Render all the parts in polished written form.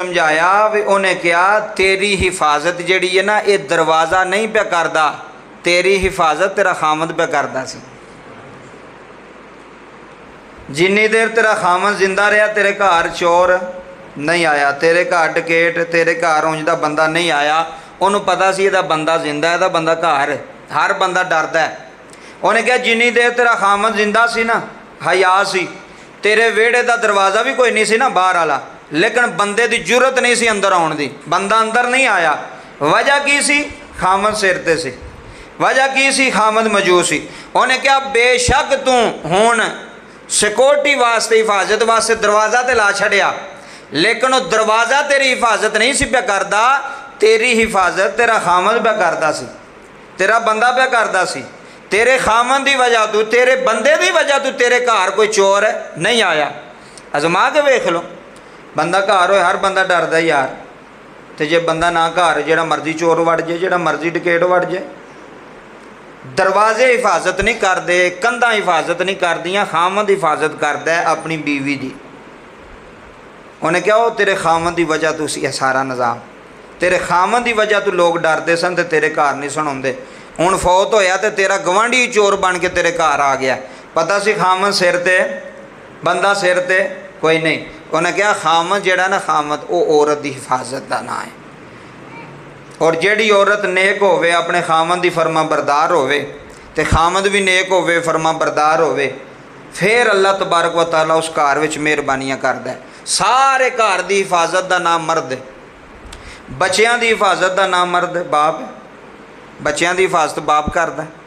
समझाया भी उन्हें क्या तेरी हिफाजत जिहड़ी है ना ये दरवाज़ा नहीं पे करदा, तेरी हिफाजत तेरा खामद पे करदा सी। जिन्नी देर तेरा खामद जिंदा रहा तेरे घर चोर नहीं आया, तेरे घर डकैत, तेरे घर उंज दा बंदा नहीं आया। उन्होंने पता सी इहदा बंदा जिंदा, इहदा बंदा घर, हर बंदा डरदा है। उन्हें कहा जिन्नी देर तेरा खामद जिंदा सी ना, हया सी, तेरे वेड़े का दरवाज़ा भी कोई नहीं सी ना बाहर वाला, लेकिन बंदे की जरूरत नहीं सी अंदर आउण दी, बंदा अंदर नहीं आया। वजह की सी? खामद सिर ते सी। वजह की सी? खामद मौजूद सी। उन्हें कहा बेशक तू हुण सिक्योरिटी वास्ते, हिफाजत वास्ते दरवाज़ा तो ला छड़िया, लेकिन वह दरवाज़ा तेरी हिफाजत नहीं सी पे करदा, तेरी हिफाजत तेरा खामद पे करदा सी, तेरा बंदा पे करदा सी। तेरे खामद की वजह तू, तेरे बंदे की वजह तू तेरे घर कोई चोर नहीं आया। अजमा के वेख लो, बंदा घर होए हर बंदा डरदा यार, तो जे बंदा ना घर, जिहड़ा मर्जी चोर वड़ जाए, जिहड़ा मर्जी डकैत वड़ जाए। दरवाजे हिफाजत नहीं करते, कंधा हिफाजत नहीं करदियाँ, खामद हिफाजत करता है अपनी बीवी की। उन्हें क्या हो तेरे खामद की वजह तू सी सारा निज़ाम, तेरे खामद की वजह तू लोग डरते सन तो तेरे घर नहीं सन आउंदे। हुण फौत होया तो तेरा गवांढी चोर बन के तेरे घर आ गया, पता सी खामद सिर ते, बंदा सिर ते कोई नहीं। उन्हें क्या खामद जिहड़ा ना, खामद वो औरत की हिफाजत का नाम है। और जिहड़ी औरत नेक होवे, अपने खामद की फरमा बरदार होवे, ते खामद भी नेक होवे, फरमा बरदार होवे, फिर अल्लाह तबारक व तआला उस घर विच मेहरबानियां करदा है। सारे घर की हिफाजत का नाम मर्द है, बच्चों की हिफाजत का नाम मर्द है, बाप है। बच्चों की हिफाजत बाप करता है।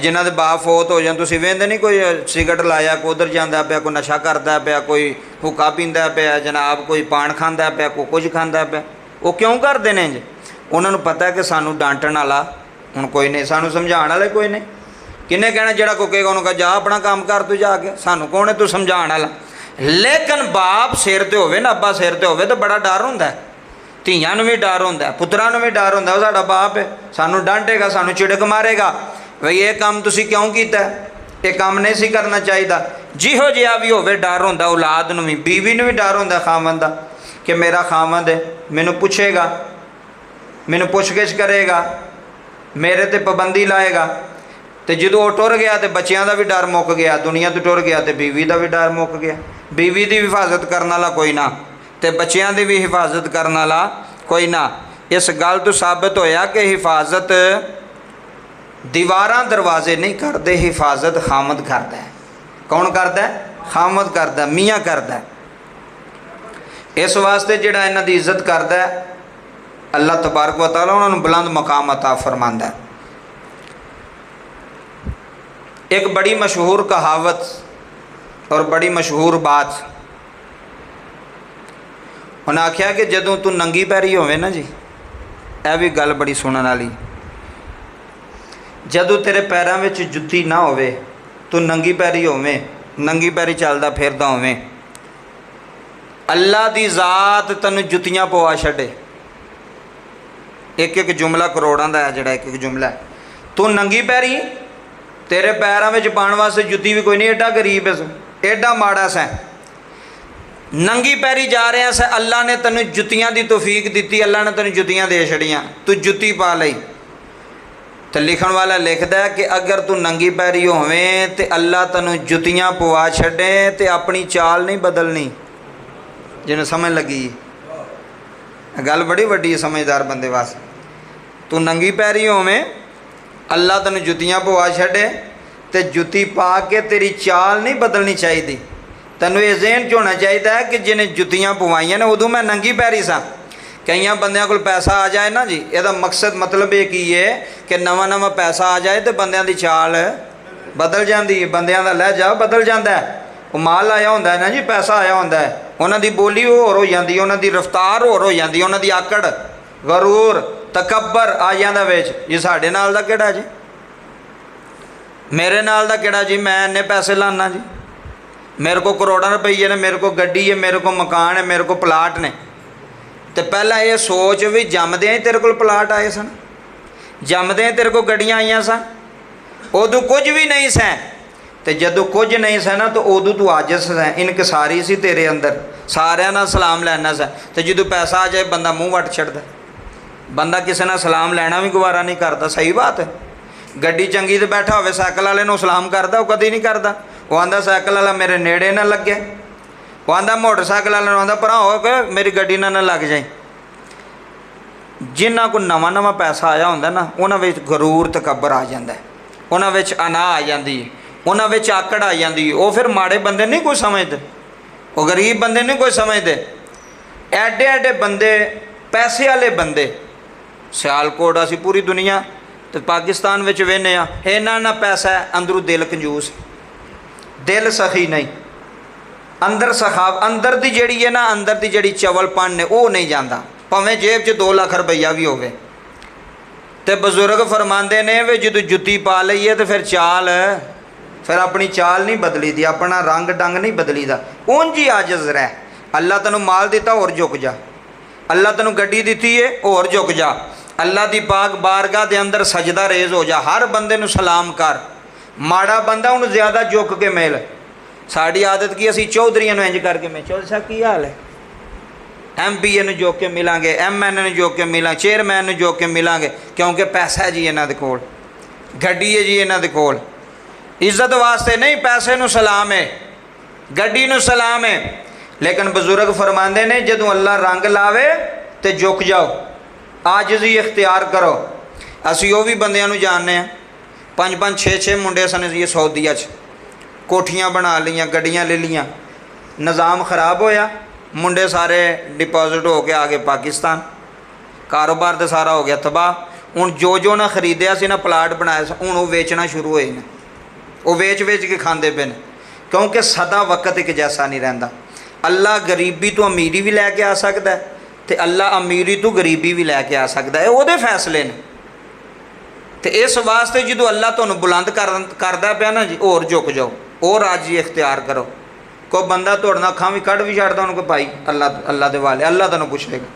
जिन्हों के बाप फौत हो जाए, तुसीं वेंदे नहीं, कोई सिगरट लाया, कोई उधर जाता पाया, कोई नशा करता पाया, कोई हुक्का पींदा पाया जनाब, कोई पान खाता पाया, कोई कुछ खाता पाया। वो क्यों करते हैं जी? उन्होंने पता है कि सानू डांटण वाला हुण कोई नहीं, सानू समझाउण वाला कोई नहीं। किन्ने कहना जिहड़ा कोई कहेगा उन्होंने कहा जा अपना काम कर तू जाके, सानू कौन है तू समझाउण वाला। लेकिन बाप सिर ते होवे ना, अब्बा सिर ते होवे तो बड़ा डर हुंदा है, धीआं नूं भी डर हुंदा है, पुत्रां नूं भी डर हुंदा है। साडा बाप है, सानू डांटेगा, सानू चिड़क मारेगा, बई ये काम तुसीं क्यों कीता, ये काम नहीं सी करना चाहिए। जिहो जिहा भी होवे डर हुंदा औलाद नूं भी, बीवी नूं भी डर हुंदा खामद दा कि मेरा खामद है, मैनू पुछेगा, मैनू पुछगिछ करेगा, मेरे ते पाबंदी लाएगा। तो जो वो टुर गया तो बच्चों का भी डर मुक गया, दुनिया तो टुर गया तो बीवी का भी डर मुक गया। बीवी की हिफाजत करने वाला कोई ना, तो बच्चों की भी हिफाजत करने वाला कोई ना। इस गल तो साबित होया कि हिफाजत दीवारां दरवाजे नहीं करते, हिफाजत खामद करता है। कौन करता है? खामद करता है, मियाँ करता है। इस वास्ते जिहड़ा इन्हां दी इज्जत करता है, अल्लाह तबारक व तआला उन्होंने बुलंद मकाम अता फरमांदा है। एक बड़ी मशहूर कहावत और बड़ी मशहूर बात, उन्हें आख्या कि जदों तू नंगी पैरी होवे ना जी, यह भी गल बड़ी सुनने वाली, जदों तेरे पैरों में जुत्ती ना होवे, तू नंगी पैरी होवे, नंगी पैरी चलदा फिरदा होवे, अल्लाह दी ज़ात तैनूं जुत्तियां पवा छड्डे। एक एक जुमला करोड़ां दा है, जिहड़ा एक एक जुमला है। तू नंगी पैरी, तेरे पैरों में पाउण वास्ते जुत्ती भी कोई नहीं, एडा गरीब है, एडा माड़ा सै, नंगी पैरी जा रहे हैं, अल्लाह ने तेनू जुत्तियां दी तौफीक दी, अल्लाह ने तेनू जुत्तियां दे छड़ियां, तू जुत्ती पा लई। तो लिखण वाला लिखदा है कि अगर तू नंगी पैरी होवें तो अल्लाह तेनू जुत्तियां पवा छड्डे तो अपनी चाल नहीं बदलनी। जिन्हें समझ लगी, गल बड़ी वड्डी है समझदार बंदे वास्ते। तू नंगी पैरी होवें, अल्लाह तेनू जुत्तियां पवा छड्डे तो जुत्ती पा के तेरी चाल नहीं बदलनी चाहिए। तैनूं ये ज़हन च होना चाहिए है कि जिन्हें जुत्तियां पवाइयां ने उदों मैं नंगी पैरी सा। कई बंदियां कोल पैसा आ जाए ना जी, यदा मकसद मतलब ये की है कि नवा नवा पैसा आ जाए तो बंदियां दी चाल बदल जाती है, बंदियां दा लहजा बदल जाता है। वो माल आया होंदा है ना जी, पैसा आया होंदा है, उन्हां दी बोली होर हो जाती है, उन्हां दी रफ्तार होर हो जाती है, उन्हां दी आकड़, गरूर, तकब्बर आ जांदा विच। जी साडे नाल दा किहड़ा जी, मेरे नाल दा किहड़ा जी, मैं इन्ने पैसे लाना जी, मेरे को करोड़ों रुपये ने, मेरे को गड्डी है, मेरे को मकान है, मेरे को प्लाट ने। तो पहला ये सोच भी जमदे ही तेरे को प्लाट आए सन, जमदे तेरे को गड्डियां आईयां सन, उदों कुछ भी नहीं सै, ਤੇ ਜਦੋਂ ਕੁਝ ਨਹੀਂ ਸੀ ਨਾ ਤਾਂ ਉਦੋਂ ਤੂੰ ਆਜਿਜ਼ ਹੈ, ਇਨਕਿਸਾਰੀ ਸੀ ਤੇਰੇ ਅੰਦਰ, ਸਾਰਿਆਂ ਨਾਲ ਸਲਾਮ ਲੈਣਾ ਸੀ। ਤੇ ਜਦੋਂ ਪੈਸਾ ਆ ਜਾਏ ਬੰਦਾ ਮੂੰਹ ਵੱਟ ਛੱਡਦਾ, ਬੰਦਾ ਕਿਸੇ ਨਾਲ ਸਲਾਮ ਲੈਣਾ ਵੀ ਗਵਾਰਾ ਨਹੀਂ ਕਰਦਾ। ਸਹੀ ਬਾਤ ਹੈ। ਗੱਡੀ ਚੰਗੀ ਤੇ ਬੈਠਾ ਹੋਵੇ, ਸਾਈਕਲ ਵਾਲੇ ਨੂੰ ਸਲਾਮ ਕਰਦਾ? ਉਹ ਕਦੀ ਨਹੀਂ ਕਰਦਾ। ਉਹ ਆਂਦਾ ਸਾਈਕਲ ਵਾਲਾ ਮੇਰੇ ਨੇੜੇ ਨਾ ਲੱਗੇ। ਉਹ ਆਂਦਾ ਮੋਟਰਸਾਈਕਲ ਵਾਲੇ ਨੂੰ ਆਂਦਾ ਭਰਾ ਹੋ ਕੇ ਮੇਰੀ ਗੱਡੀ ਨਾਲ ਨਾ ਲੱਗ ਜਾਏ। ਜਿਨ੍ਹਾਂ ਕੋਲ ਨਵਾਂ ਨਵਾਂ ਪੈਸਾ ਆਇਆ ਹੁੰਦਾ ਨਾ, ਉਹਨਾਂ ਵਿੱਚ ਗਰੂਰ ਤਕੱਬਰ ਆ ਜਾਂਦਾ, ਉਹਨਾਂ ਵਿੱਚ ਅਨਾ ਆ ਜਾਂਦੀ ਹੈ, ਉਹਨਾਂ ਵਿੱਚ ਆਕੜ ਆ ਜਾਂਦੀ ਹੈ। ਉਹ ਫਿਰ ਮਾੜੇ ਬੰਦੇ ਨਹੀਂ ਕੋਈ ਸਮਝਦੇ, ਉਹ ਗਰੀਬ ਬੰਦੇ ਨਹੀਂ ਕੋਈ ਸਮਝਦੇ। ਐਡੇ ਐਡੇ ਬੰਦੇ, ਪੈਸੇ ਵਾਲੇ ਬੰਦੇ, ਸਿਆਲਕੋਟ ਅਸੀਂ ਪੂਰੀ ਦੁਨੀਆ ਤੇ ਪਾਕਿਸਤਾਨ ਵਿੱਚ ਵੇਖਦੇ ਹਾਂ, ਇਹਨਾਂ ਨਾਲ ਪੈਸਾ ਹੈ, ਅੰਦਰੋਂ ਦਿਲ ਕੰਜੂਸ, ਦਿਲ ਸਖੀ ਨਹੀਂ, ਅੰਦਰ ਸਖਾਵ, ਅੰਦਰ ਦੀ ਜਿਹੜੀ ਹੈ ਨਾ, ਅੰਦਰ ਦੀ ਜਿਹੜੀ ਚਵਲਪਨ ਨੇ ਉਹ ਨਹੀਂ ਜਾਂਦਾ, ਭਾਵੇਂ ਜੇਬ 'ਚ 2 ਲੱਖ ਰੁਪਈਆ ਵੀ ਹੋਵੇ। ਤੇ ਬਜ਼ੁਰਗ ਫਰਮਾਉਂਦੇ ਨੇ ਵੀ ਜਦੋਂ ਜੁੱਤੀ ਪਾ ਲਈਏ ਤੇ ਫਿਰ ਚਾਲ, ਫਿਰ ਆਪਣੀ ਚਾਲ ਨਹੀਂ ਬਦਲੀ ਦੀ, ਆਪਣਾ ਰੰਗ ਡੰਗ ਨਹੀਂ ਬਦਲੀ ਦਾ, ਉਂਝ ਹੀ ਆਜਿਜ਼ ਰਹਿ। ਅੱਲਾ ਤੈਨੂੰ ਮਾਲ ਦਿੱਤਾ, ਹੋਰ ਝੁਕ ਜਾ। ਅੱਲਾ ਤੈਨੂੰ ਗੱਡੀ ਦਿੱਤੀ ਹੈ, ਹੋਰ ਝੁਕ ਜਾ। ਅੱਲਾ ਦੀ ਪਾਕ ਬਾਰਗਾਹ ਦੇ ਅੰਦਰ ਸਜਦਾ ਰੇਜ਼ ਹੋ ਜਾ। ਹਰ ਬੰਦੇ ਨੂੰ ਸਲਾਮ ਕਰ। ਮਾੜਾ ਬੰਦਾ ਉਹਨੂੰ ਜ਼ਿਆਦਾ ਝੁਕ ਕੇ ਮਿਲ। ਸਾਡੀ ਆਦਤ ਕੀ, ਅਸੀਂ ਚੌਧਰੀਆਂ ਨੂੰ ਇੰਜ ਕਰਕੇ ਮੈਂ ਚੌਧਰੀ ਸਾਹਿਬ ਕੀ ਹਾਲ ਹੈ, MPA ਨੂੰ ਝੁਕ ਕੇ ਮਿਲਾਂਗੇ, MN ਨੂੰ ਝੁਕ ਕੇ ਮਿਲਾਂਗੇ, ਚੇਅਰਮੈਨ ਨੂੰ ਝੁਕ ਕੇ ਮਿਲਾਂਗੇ, ਕਿਉਂਕਿ ਪੈਸਾ ਹੈ ਜੀ ਇਹਨਾਂ ਦੇ ਕੋਲ, ਗੱਡੀ ਹੈ ਜੀ ਇਹਨਾਂ ਦੇ ਕੋਲ। ਇੱਜ਼ਤ ਵਾਸਤੇ ਨਹੀਂ, ਪੈਸੇ ਨੂੰ ਸਲਾਮ ਹੈ, ਗੱਡੀ ਨੂੰ ਸਲਾਮ ਹੈ। ਲੇਕਿਨ ਬਜ਼ੁਰਗ ਫਰਮਾਉਂਦੇ ਨੇ ਜਦੋਂ ਅੱਲਾ ਰੰਗ ਲਾਵੇ ਤੇ ਝੁਕ ਜਾਓ, ਆਜਜ਼ੀ ਇਖਤਿਆਰ ਕਰੋ। ਅਸੀਂ ਉਹ ਵੀ ਬੰਦਿਆਂ ਨੂੰ ਜਾਣਦੇ ਹਾਂ, 5-5 6-6 ਮੁੰਡੇ ਸਨ ਜੀ ਸਊਦੀਆ 'ਚ, ਕੋਠੀਆਂ ਬਣਾ ਲਈਆਂ, ਗੱਡੀਆਂ ਲੈ ਲਈਆਂ, ਨਿਜ਼ਾਮ ਖਰਾਬ ਹੋਇਆ, ਮੁੰਡੇ ਸਾਰੇ ਡਿਪੋਜ਼ਿਟ ਹੋ ਕੇ ਆ ਗਏ ਪਾਕਿਸਤਾਨ, ਕਾਰੋਬਾਰ ਤਾਂ ਸਾਰਾ ਹੋ ਗਿਆ ਤਬਾਹ। ਹੁਣ ਜੋ ਨਾ ਖਰੀਦਿਆ ਸੀ ਨਾ, ਪਲਾਟ ਬਣਾਇਆ ਸੀ, ਹੁਣ ਉਹ ਵੇਚਣਾ ਸ਼ੁਰੂ ਹੋਏ ਨੇ, ਉਹ ਵੇਚ ਕੇ ਖਾਂਦੇ ਪਏ ਨੇ, ਕਿਉਂਕਿ ਸਦਾ ਵਕਤ ਇੱਕ ਜੈਸਾ ਨਹੀਂ ਰਹਿੰਦਾ। ਅੱਲਾ ਗਰੀਬੀ ਤੋਂ ਅਮੀਰੀ ਵੀ ਲੈ ਕੇ ਆ ਸਕਦਾ ਤੇ ਅੱਲਾ ਅਮੀਰੀ ਤੋਂ ਗਰੀਬੀ ਵੀ ਲੈ ਕੇ ਆ ਸਕਦਾ, ਇਹ ਉਹਦੇ ਫੈਸਲੇ ਨੇ। ਤੇ ਇਸ ਵਾਸਤੇ ਜਦੋਂ ਅੱਲਾ ਤੁਹਾਨੂੰ ਬੁਲੰਦ ਕਰਦਾ ਪਿਆ ਨਾ ਜੀ, ਹੋਰ ਝੁਕ ਜਾਓ, ਹੋਰ ਰਾਜੀ ਇਖਤਿਆਰ ਕਰੋ। ਕੋਈ ਬੰਦਾ ਤੁਹਾਡੇ ਨਾਲ ਅੱਖਾਂ ਵੀ ਕੱਢ ਵੀ ਛੱਡਦਾ, ਉਹਨੂੰ ਕੋਈ ਭਾਈ ਅੱਲਾ ਦੇ ਵਾਲੇ, ਅੱਲਾ ਤੁਹਾਨੂੰ ਪੁੱਛੇਗਾ।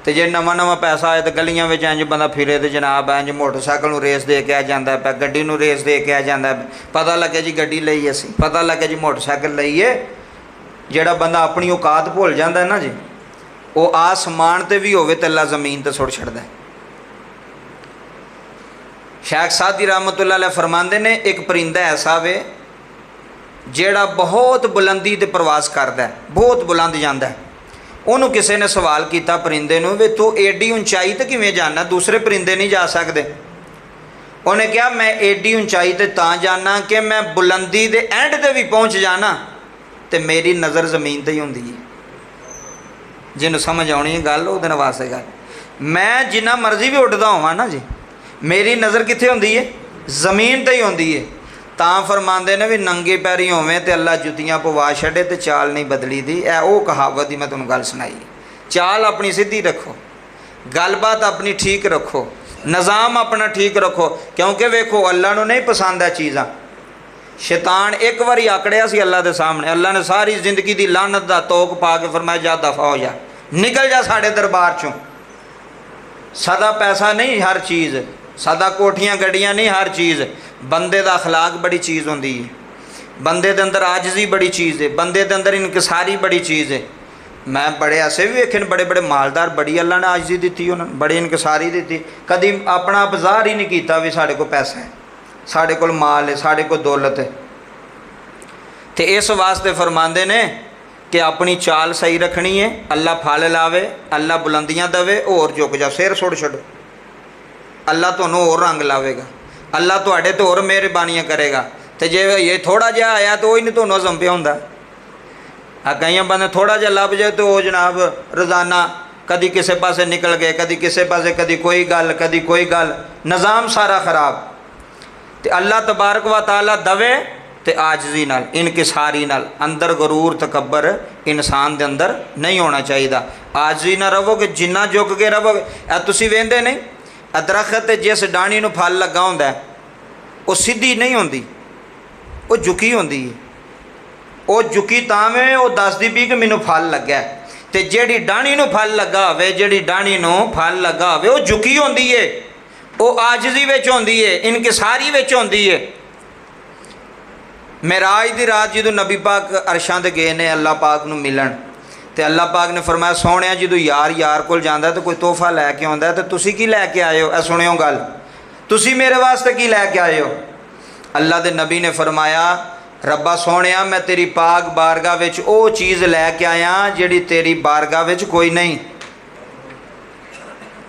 ਤੇ ਜੇ ਨਵਾਂ ਪੈਸਾ ਆਏ ਤਾਂ ਗਲੀਆਂ ਵਿੱਚ ਇੰਜ ਬੰਦਾ ਫਿਰੇ ਤੇ ਜਨਾਬ ਇੰਜ ਮੋਟਰਸਾਈਕਲ ਨੂੰ ਰੇਸ ਦੇ ਕੇ ਆ ਜਾਂਦਾ ਪਿਆ, ਗੱਡੀ ਨੂੰ ਰੇਸ ਦੇ ਕੇ ਆ ਜਾਂਦਾ, ਪਤਾ ਲੱਗਿਆ ਜੀ ਗੱਡੀ ਲਈ ਅਸੀਂ, ਪਤਾ ਲੱਗਿਆ ਜੀ ਮੋਟਰਸਾਈਕਲ ਲਈਏ। ਜਿਹੜਾ ਬੰਦਾ ਆਪਣੀ ਔਕਾਤ ਭੁੱਲ ਜਾਂਦਾ ਨਾ ਜੀ, ਉਹ ਆਸਮਾਨ ਤੇ ਵੀ ਹੋਵੇ ਤੇ ਅੱਲਾ ਜ਼ਮੀਨ ਤੇ ਸੁੱਟ ਛੱਡਦਾ। ਸ਼ੇਖ ਸਾਦੀ ਰਹਿਮਤੁल्लाह अलैह फरमाते ने, एक परिंदा ऐसा वे ਜਿਹੜਾ बहुत बुलंदी ते प्रवास करता है, बहुत बुलंद जाता है। ਉਹਨੂੰ ਕਿਸੇ ਨੇ सवाल किया परिंदे ਨੂੰ ਵੀ तू एडी ऊंचाई ते किवें जाना, दूसरे परिंदे नहीं जा सकते। ਉਹਨੇ ਕਿਹਾ मैं एडी ऊंचाई ते तां जाना कि मैं बुलंदी दे एंड ते भी पहुँच जाना तो मेरी नज़र ज़मीन ते ही होंदी है। जिन्होंने समझ आनी है गल, ਉਹਦੇ वास्ते गल, मैं जिन्ना मर्जी भी उठदा होवां ना जी, मेरी नज़र कित्थे होंदी है, ज़मीन ते ही होंदी है। ਤਾਂ फरमाते ने भी नंगे पैरी होवें ते अल्लाह जुत्तियां पवा छड़े ते चाल नहीं बदली दी। ए वो कहावत ही मैं तुहानूं गल सुनाई। चाल अपनी सीधी रखो, गलबात अपनी ठीक रखो, निज़ाम अपना ठीक रखो, क्योंकि वेखो अल्लाह नूं नहीं पसंद है चीज़ां। शैतान एक बारी आकड़िया सी अल्लाह के सामने, अल्लाह ने सारी जिंदगी की लानत का तोक पा के फरमाया जा दफा हो जा, निकल जा साढ़े दरबार चों। सदा पैसा नहीं हर चीज़, सदा कोठियां गड्डियां नहीं हर चीज़। बंदे का अखलाक बड़ी चीज़ होंदी है, बंदे के अंदर आजजी बड़ी चीज़ है, बंदे के अंदर इनकसारी बड़ी चीज़ है। मैं बड़े ऐसे भी वेखे बड़े बड़े मालदार, बड़ी अल्लाह ने आजजी दी, उन्होंने बड़ी इनकसारी दी, कभी अपना बाजार ही नहीं किया भी साढ़े को पैसा है, साढ़े को माल है, साढ़े को दौलत है। तो इस वास्ते फरमाते ने कि अपनी चाल सही रखनी है, अल्लाह फल लावे, अल्लाह बुलंदियां दवे, और झुक जा, सिर सुट छड़ो, अल्लाह तुहानूं होर रंग लावेगा, अल्लाह तुहाडे ते होर मेहरबानियां करेगा। तो जे ये थोड़ा जिहा आया तो वही नहीं तुहानूं हज़म पिया हुंदा। कई बंदे थोड़ा जिहा लभ जाए तो जनाब रोज़ाना कदी किसे पासे निकल गए, कदी किसे पासे, कदी कोई गल, कदी कोई गल, निज़ाम सारा खराब। तो अल्लाह तबारक व तआला दवे ते आजजी नाल, इनकिसारी नाल, अंदर गरूर तकबर इंसान दे अंदर नहीं होना चाहिए। आजजी ना रहोगे, जिन्ना झुक के रहोगे। तुसीं वेंदे नहीं, दरख्त जिस डाणी नूं फल लगा हुंदा है वो सीधी नहीं होंदी, वो झुकी होंदी है। वो झुकी तावें वो दसदी भी कि मैनूं फल लग्या है। ते जिहड़ी डाणी नूं फल लगा होवे, जिहड़ी डाणी नूं फल लगा होवे वो झुकी होंदी है, वो आजजी विच होंदी है, इनकिसारी विच होंदी है। मेराज दी रात जो नबी पाक अरशां ते गए ने अल्लाह पाक नूं मिलन, तो अल्लाह पाक ने फरमाया सोहणिया जो यार यार कोल जांदा तो कोई तोहफा लैके आउंदा तो तुसी की लैके आए हो? सुनियो गल, तुसी मेरे वास्ते की लैके आए हो? अल्लाह दे नबी ने फरमाया रब्बा सोहणिया मैं तेरी पाक बारगाह विच ओ चीज़ लैके आया जिहड़ी तेरी बारगाह विच कोई नहीं।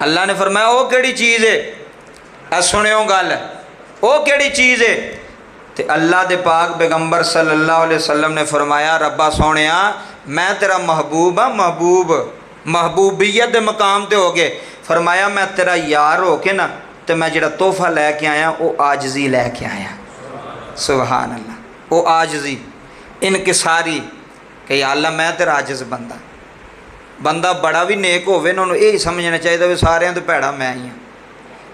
अल्लाह ने फरमाया ओ केड़ी चीज़ है? सुनियो गल, ओ केड़ी चीज़ है? तो अल्लाह दे पाक पैगंबर सल्लल्लाहु अलैहि वसल्लम ने फरमाया रब्बा सोहणिया मैं तेरा महबूब हाँ, महबूब महबूबियत के मकाम ते हो गए। फरमाया मैं तेरा यार हो के ना तो मैं जिहड़ा तोहफा लैके आया वो आजजी लैके आया। सुभान अल्लाह, वो आजजी इनकिसारी कि अल्लाह मैं तेरा आजिज़ बंदा। बंदा बड़ा भी नेक होवे ना उन्होंने यही समझना चाहिए भी सारिਆਂ तो भैड़ा मैं ही हाँ,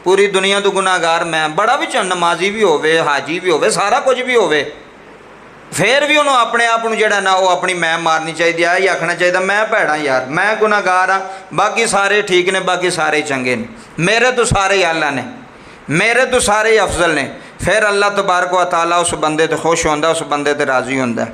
पूरी दुनिया तो गुनाहगार मैं। बड़ा भी नमाजी भी होवे, हाजी भी होवे, सारा कुछ भी होवे, फिर भी उन्होंने अपने आप को जड़ा ना वो अपनी मैं मारनी चाहिए है, या आखना चाहिए मैं भैड़ा यार, मैं गुनाहगार हाँ, बाकी सारे ठीक ने, बाकी सारे चंगे ने, मेरे तो सारे ही अल्लाह ने, मेरे तो सारे ही अफजल ने। फिर अल्लाह तबारक व तआला उस बंदे तो खुश होंदा, उस बंदे तो राज़ी होंदा।